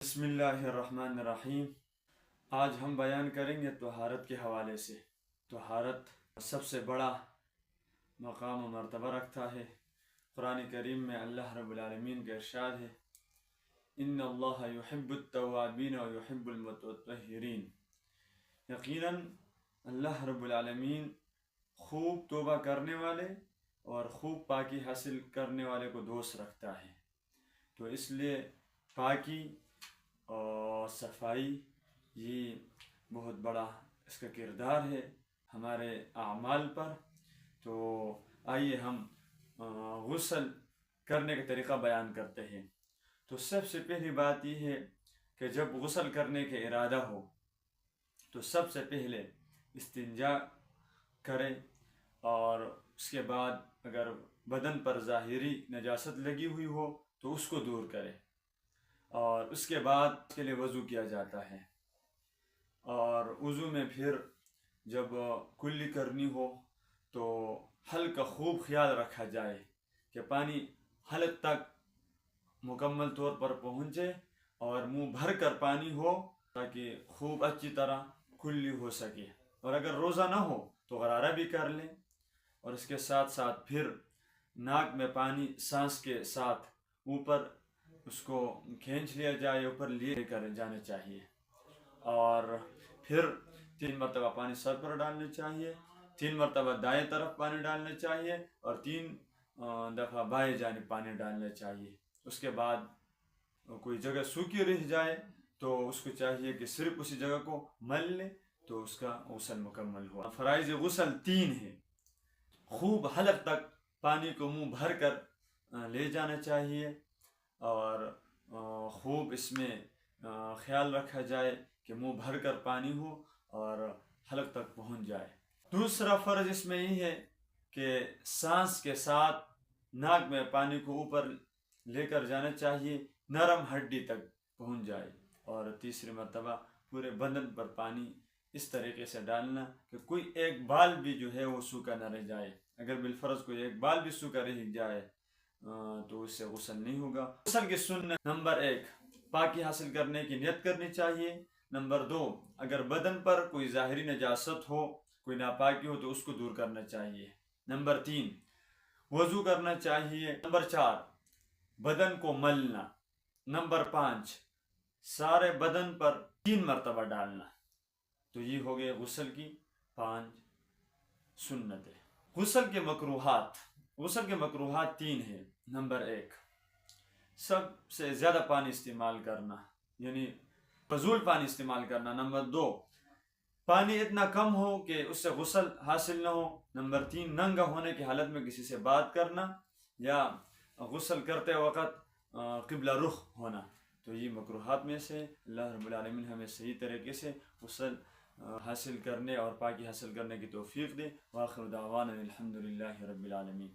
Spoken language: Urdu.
بسم اللہ الرحمن الرحیم۔ آج ہم بیان کریں گے طہارت کے حوالے سے۔ طہارت سب سے بڑا مقام و مرتبہ رکھتا ہے۔ قرآن کریم میں اللہ رب العالمین کا ارشاد ہے، ان اللہ یحب التوابین و یحب المتطہرین۔ یقیناً اللہ رب العالمین خوب توبہ کرنے والے اور خوب پاکی حاصل کرنے والے کو دوست رکھتا ہے۔ تو اس لیے پاکی اور صفائی یہ بہت بڑا اس کا کردار ہے ہمارے اعمال پر۔ تو آئیے ہم غسل کرنے کا طریقہ بیان کرتے ہیں۔ تو سب سے پہلی بات یہ ہے کہ جب غسل کرنے کا ارادہ ہو تو سب سے پہلے استنجا کرے، اور اس کے بعد اگر بدن پر ظاہری نجاست لگی ہوئی ہو تو اس کو دور کرے، اور اس کے بعد اس کے لیے وضو کیا جاتا ہے۔ اور وضو میں پھر جب کلی کرنی ہو تو حلق کا خوب خیال رکھا جائے کہ پانی حلق تک مکمل طور پر پہنچے اور منہ بھر کر پانی ہو تاکہ خوب اچھی طرح کلی ہو سکے۔ اور اگر روزہ نہ ہو تو غرارہ بھی کر لیں، اور اس کے ساتھ ساتھ پھر ناک میں پانی سانس کے ساتھ اوپر اس کو کھینچ لیا جائے، اوپر لیے کر جانا چاہیے۔ اور پھر 3 مرتبہ پانی سر پر ڈالنا چاہیے، 3 مرتبہ دائیں طرف پانی ڈالنا چاہیے، اور 3 دفعہ بائیں جانب پانی ڈالنا چاہیے۔ اس کے بعد کوئی جگہ سوکھی رہ جائے تو اس کو چاہیے کہ صرف اسی جگہ کو مل لے تو اس کا غسل مکمل ہوا۔ فرائض غسل 3 ہیں۔ خوب حلق تک پانی کو منہ بھر کر لے جانا چاہیے، اور خوب اس میں خیال رکھا جائے کہ منہ بھر کر پانی ہو اور حلق تک پہنچ جائے۔ دوسرا فرض اس میں یہ ہے کہ سانس کے ساتھ ناک میں پانی کو اوپر لے کر جانا چاہیے، نرم ہڈی تک پہنچ جائے۔ اور تیسری مرتبہ پورے بدن پر پانی اس طریقے سے ڈالنا کہ کوئی ایک بال بھی جو ہے وہ سوکھا نہ رہ جائے۔ اگر بالفرض کوئی ایک بال بھی سوکھا رہ جائے تو اس سے غسل نہیں ہوگا۔ غسل کی سنت: نمبر 1، پاکی حاصل کرنے کی نیت کرنی چاہیے۔ نمبر 2، اگر بدن پر کوئی ظاہری نجاست ہو، کوئی ناپاکی ہو تو اس کو دور کرنا چاہیے۔ نمبر 3، وضو کرنا چاہیے۔ نمبر 4، بدن کو ملنا۔ نمبر 5، سارے بدن پر 3 مرتبہ ڈالنا۔ تو یہ ہو گئے غسل کی 5 سنتیں۔ غسل کے مکروہات: غسل کے مکروہات 3 ہیں۔ نمبر 1، سب سے زیادہ پانی استعمال کرنا، یعنی فضول پانی استعمال کرنا۔ نمبر 2، پانی اتنا کم ہو کہ اس سے غسل حاصل نہ ہو۔ نمبر 3، ننگا ہونے کی حالت میں کسی سے بات کرنا، یا غسل کرتے وقت قبلہ رخ ہونا۔ تو یہ مکروہات میں سے اللہ رب العالمین ہمیں صحیح طریقے سے غسل حاصل کرنے اور پاکی حاصل کرنے کی توفیق دے۔ وآخر دعوانا الحمدللہ رب العالمین۔